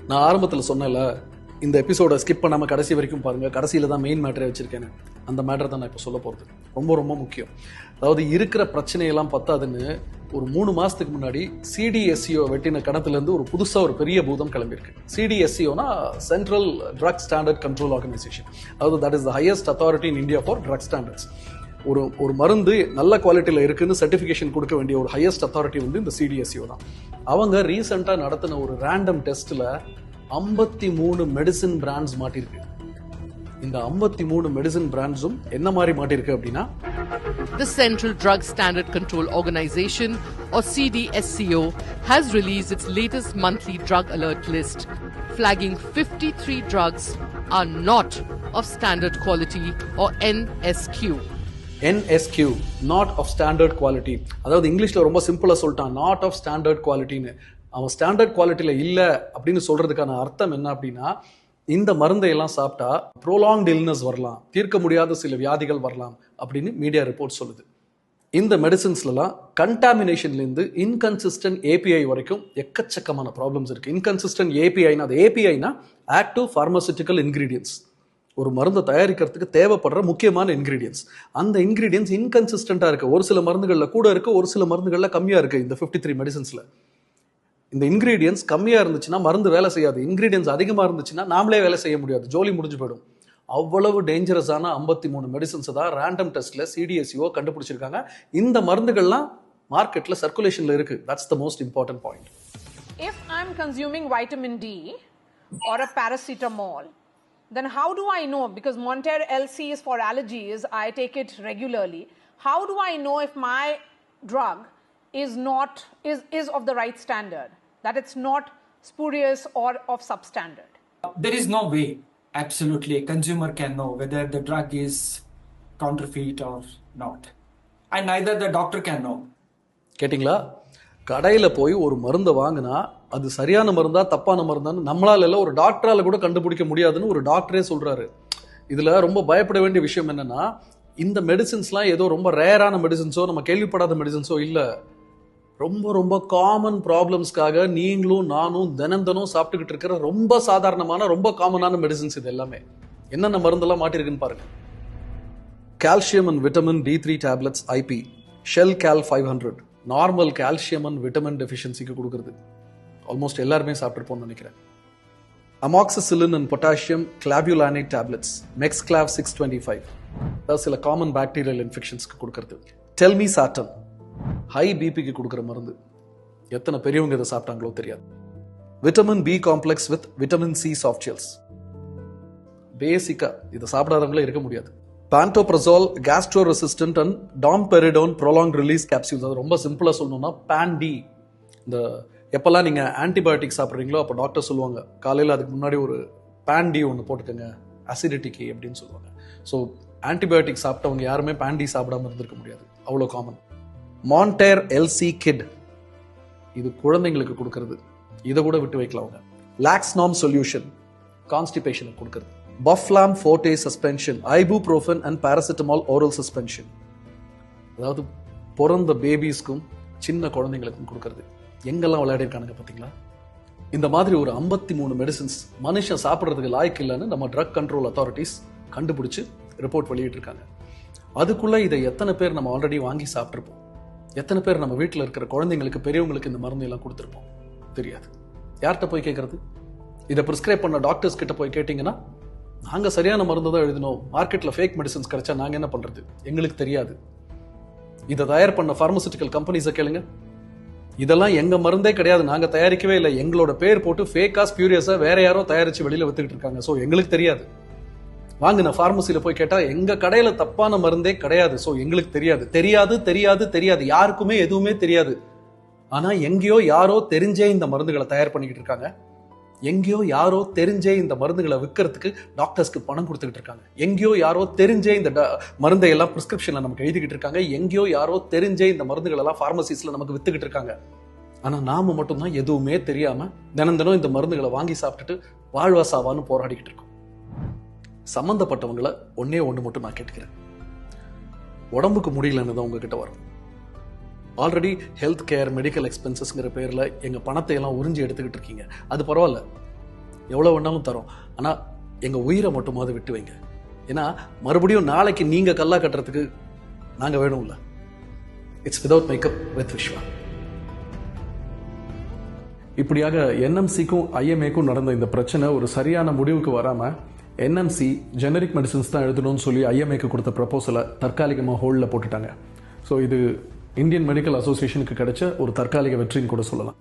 நான் ஆரம்பத்தில் சொன்னேன்ல, இந்த எபிசோட ஸ்கிப் பண்ணாமல் கடைசி வரைக்கும் பாருங்க. கடைசியில் தான் மெயின் மேட்டரை வச்சிருக்கேன். அந்த மேட்டர் தான் நான் இப்போ சொல்ல போகிறது. ரொம்ப ரொம்ப முக்கியம். அதாவது இருக்கிற பிரச்சனையெல்லாம் பத்தாதுன்னு ஒரு 3 மாசத்துக்கு முன்னாடி சிடிஎஸ்சிஓ வெட்டின கணத்துலேருந்து ஒரு புதுசாக ஒரு பெரிய பூதம் கிளம்பியிருக்கு. சிடிஎஸ்சிஓனா central drug standard control organisation. அதாவது that is the highest authority in India for drug standards. ஒரு மருந்து நல்ல குவாலிட்டியில் இருக்குன்னு சர்டிஃபிகேஷன் கொடுக்க வேண்டிய ஒரு ஹையஸ்ட் அத்தாரிட்டி வந்து இந்த சிடிஎஸ்சிஓ தான். அவங்க ரீசெண்டாக நடத்தின ஒரு ரேண்டம் டெஸ்ட்டில் 53 மெடிசின் பிராண்ட்ஸ் மாட்டிருக்கு. இந்த 53 மெடிசின் பிராண்ட்ஸும் என்ன மாதிரி மாட்டிருக்கு அப்படின்னா, The Central Drug Standard Control Organization, or CDSCO, has released its latest monthly drug alert list, flagging 53 drugs are not of standard quality, or NSQ. NSQ, not of standard quality. அதாவது இங்கிலீஷ்ல ரொம்ப சிம்பிளா சொல்லிட்டான், not of standard qualityன்னு. அவன் standard குவாலிட்டியில் இல்லை அப்படின்னு சொல்றதுக்கான அர்த்தம் என்ன அப்படின்னா, இந்த மருந்தை எல்லாம் சாப்பிட்டா ப்ரோலாங்ட் இல்னஸ் வரலாம், தீர்க்க முடியாத சில வியாதிகள் வரலாம் அப்படின்னு மீடியா ரிப்போர்ட் சொல்லுது. இந்த மெடிசின்ஸ்லாம் கண்டாமினேஷன்லேருந்து இன்கன்சிஸ்டன்ட் ஏபிஐ வரைக்கும் எக்கச்சக்கமான ப்ராப்ளம்ஸ் இருக்கு. இன்கன்சிஸ்டன்ட் ஏபிஐனா, அது ஏபிஐனா ஆக்டிவ் பார்மசூட்டிக்கல் இன்கிரீடியன்ஸ். ஒரு மருந்தை தயாரிக்கிறதுக்கு தேவைப்படுற முக்கியமான இன்கிரீடியன்ஸ். அந்த இன்கிரீடியன்ஸ் இன்கன்சிஸ்டண்டா இருக்கு. ஒரு சில மருந்துகளில் கூட இருக்கு, ஒரு சில மருந்துகளில் கம்மியா இருக்கு. இந்த 53 மெடிசின்ஸ்ல இந்த இன்கிரீடியன்ஸ் கம்மியா இருந்துச்சுன்னா மருந்து வேலை செய்யாது. இன்கிரீடியன்ஸ் அதிகமா இருந்துச்சுன்னா நாமளே வேலை செய்ய முடியாது, ஜோலி முடிஞ்சு போயிடும். அவ்வளவு டேஞ்சரஸான 53 மெடிசின்ஸ் தான் ரேண்டம் டெஸ்ட்ல சிடிஎஸ்சிஓ கண்டுபிடிச்சிருக்காங்க. இந்த மருந்துகள்லாம் மார்க்கெட்ல சர்க்குலேஷன்ல இருக்கு. That's the most important point. If I'm consuming vitamin D or a paracetamol, then how do I know? Because Monter LC is for allergies, I take it regularly. How do I know if my drug is of the right standard, that it's not spurious or of substandard? There is no way absolutely a consumer can know whether the drug is counterfeit or not, and neither the doctor can know. கேட்டிங்களா? கடையில் போய் ஒரு மருந்தை வாங்கினா அது சரியான மருந்தா தப்பான மருந்தான்னு நம்மளால இல்லை, ஒரு டாக்டரால கூட கண்டுபிடிக்க முடியாதுன்னு ஒரு டாக்டரே சொல்றாரு. இதுல ரொம்ப பயப்பட வேண்டிய விஷயம் என்னன்னா, இந்த மெடிசின்ஸ்லாம் ஏதோ ரொம்ப ரேரான மெடிசின்ஸோ நம்ம கேள்விப்படாத மெடிசின்ஸோ இல்லை. ரொம்ப ரொம்ப காமன் ப்ராப்ளம்ஸ்க்காக நீங்களும் நானும் தினம் சாப்பிட்டுக்கிட்டு இருக்கிற ரொம்ப சாதாரணமான ரொம்ப காமனான மெடிசின்ஸ் இது எல்லாமே. என்னென்ன மருந்தெல்லாம் மாட்டிருக்குன்னு பாருங்க. Calcium and vitamin D3 tablets IP, Shelcal 500 normal calcium and vitamin டெஃபிஷியன்சிக்கு கொடுக்குறது. ஆல்மோஸ்ட் எல்லாருமே சாப்பிட்டுருப்போம்னு நினைக்கிறேன். Amoxicillin and potassium clavulanate tablets, Mexclav 625 அதாவது சில காமன் பாக்டீரியல் இன்ஃபெக்ஷன்ஸ்க்கு கொடுக்கறது. டெல்மி சாட்டன் ஹை பிபிக்கு கொடுக்குற மருந்து. எத்தனை பெரியவங்க இதை சாப்பிட்டாங்களோ தெரியாது. Vitamin B complex with vitamin C soft gels. பேசிக்கா இதை சாப்பிடாதவங்களே இருக்க முடியாது. Pantoprazole gastro resistant and domperidone prolong release capsules. அது ரொம்ப சிம்பிளா சொல்லணும்னா பான்டி. இந்த எப்பெல்லாம் நீங்க ஆன்டிபயோட்டிக் சாப்பிட்றீங்களோ அப்போ டாக்டர் சொல்லுவாங்க, காலையில் அதுக்கு முன்னாடி ஒரு பான்டி ஒன்று போட்டுக்கோங்க அசிடிட்டிக்கு அப்படின்னு சொல்லுவாங்க. ஸோ ஆன்டிபயோட்டிக் சாப்பிட்டவங்க யாருமே பான்டி சாப்பிடாம இருந்திருக்க முடியாது, அவ்வளோ காமன். மான்டேர் எல்சி கிட், இது குழந்தைங்களுக்கு கொடுக்கறது. இதை கூட விட்டு வைக்கலாம் அவங்க. லாக்ஸ்நாம் சொல்யூஷன் கான்ஸ்டிபேஷனுக்கு கொடுக்கறது. Puflam forte suspension, ibuprofen and paracetamol oral suspension. அதாவது பிறந்த பேபிஸ்க்கும் சின்ன குழந்தைங்களுக்கும் கொடுக்கறது. எங்கெல்லாம் விளையாடி இருக்கானுங்க பார்த்தீங்களா? இந்த மாதிரி ஒரு 53 மெடிசின்ஸ் மனுஷன் சாப்பிட்றதுக்கு லாய்க்கு இல்லைன்னு நம்ம ட்ரக் கண்ட்ரோல் அத்தாரிட்டிஸ் கண்டுபிடிச்சு ரிப்போர்ட் வெளியிட்டிருக்காங்க. அதுக்குள்ள இதை எத்தனை பேர் நம்ம ஆல்ரெடி வாங்கி சாப்பிட்ருப்போம்? எத்தனை பேர் நம்ம வீட்டில் இருக்கிற குழந்தைங்களுக்கு பெரியவங்களுக்கு இந்த மருந்து எல்லாம் கொடுத்துருப்போம்? தெரியாது. யார்கிட்ட போய் கேட்கறது? இதை ப்ரிஸ்கிரைப் பண்ண டாக்டர்ஸ் கிட்ட போய் கேட்டிங்கன்னா, நாங்கள் சரியான மருந்து தான் எழுதினோம், மார்க்கெட்டில் ஃபேக் மெடிசன்ஸ் கிடைச்சா நாங்கள் என்ன பண்ணுறது, எங்களுக்கு தெரியாது. இதை தயார் பண்ண பார்மசூட்டிக்கல் கம்பெனிஸை கேளுங்க, இதெல்லாம் எங்க மருந்தே கிடையாது, நாங்க தயாரிக்கவே இல்லை, எங்களோட பேர் போட்டு ஃபேக்கா ஸ்பியூரியஸா வேற யாரோ தயாரிச்சு வெளியில வித்துக்கிட்டு இருக்காங்க, ஸோ எங்களுக்கு தெரியாது. வாங்கின பார்மசியில போய் கேட்டா எங்க கடையில தப்பான மருந்தே கிடையாது, ஸோ எங்களுக்கு தெரியாது. தெரியாது தெரியாது தெரியாது, யாருக்குமே எதுவுமே தெரியாது. ஆனா எங்கேயோ யாரோ தெரிஞ்சே இந்த மருந்துகளை தயார் பண்ணிக்கிட்டு இருக்காங்க. எங்கேயோ யாரோ தெரிஞ்சே இந்த மருந்துகளை விற்கிறதுக்கு டாக்டர்ஸ்க்கு பணம் கொடுத்துக்கிட்டு இருக்காங்க. எங்கேயோ யாரோ தெரிஞ்சே இந்த மருந்தை எல்லாம் பிரிஸ்கிரிப்ஷன்ல நமக்கு எழுதிக்கிட்டு இருக்காங்க. எங்கேயோ யாரோ தெரிஞ்சே இந்த மருந்துகள் எல்லாம் பார்மசிஸ்ல நமக்கு வித்துக்கிட்டு இருக்காங்க. ஆனா நாம மட்டும்தான் எதுவுமே தெரியாம தினம் இந்த மருந்துகளை வாங்கி சாப்பிட்டுட்டு வாழ்வா சாவான்னு போராடிக்கிட்டு இருக்கோம். சம்பந்தப்பட்டவங்களை ஒன்னே ஒன்று மட்டும் நான் கேட்டுக்கிறேன், உடம்புக்கு முடியலன்னு தான் உங்ககிட்ட வரும். ஆல்ரெடி ஹெல்த் கேர் மெடிக்கல் எக்ஸ்பென்சஸ்ங்கிற பேரில் எங்கள் பணத்தை எல்லாம் உறிஞ்சி எடுத்துக்கிட்டு இருக்கீங்க, அது பரவாயில்ல. எவ்வளோ வேணாலும் தரோம், ஆனால் எங்கள் உயிரை மட்டுமாவது விட்டு வைங்க. ஏன்னா மறுபடியும் நாளைக்கு நீங்கள் கல்லா கட்டுறதுக்கு நாங்கள் வேணும்ல. It's without makeup with Viswa. இப்படியாக என்எம்சிக்கும் ஐஎம்ஏக்கும் நடந்த இந்த பிரச்சனை ஒரு சரியான முடிவுக்கு வராமல் என்எம்சி ஜெனரிக் மெடிசன்ஸ் தான் எழுதணும்னு சொல்லி ஐஎம்ஏக்கு கொடுத்த ப்ரப்போசலை தற்காலிகமாக ஹோல்டில் போட்டுட்டாங்க. ஸோ இது இந்தியன் மெடிக்கல் அசோசியேஷனுக்கு கிடைச்ச ஒரு தற்காலிக வெற்றின்னு கூட சொல்லலாம்.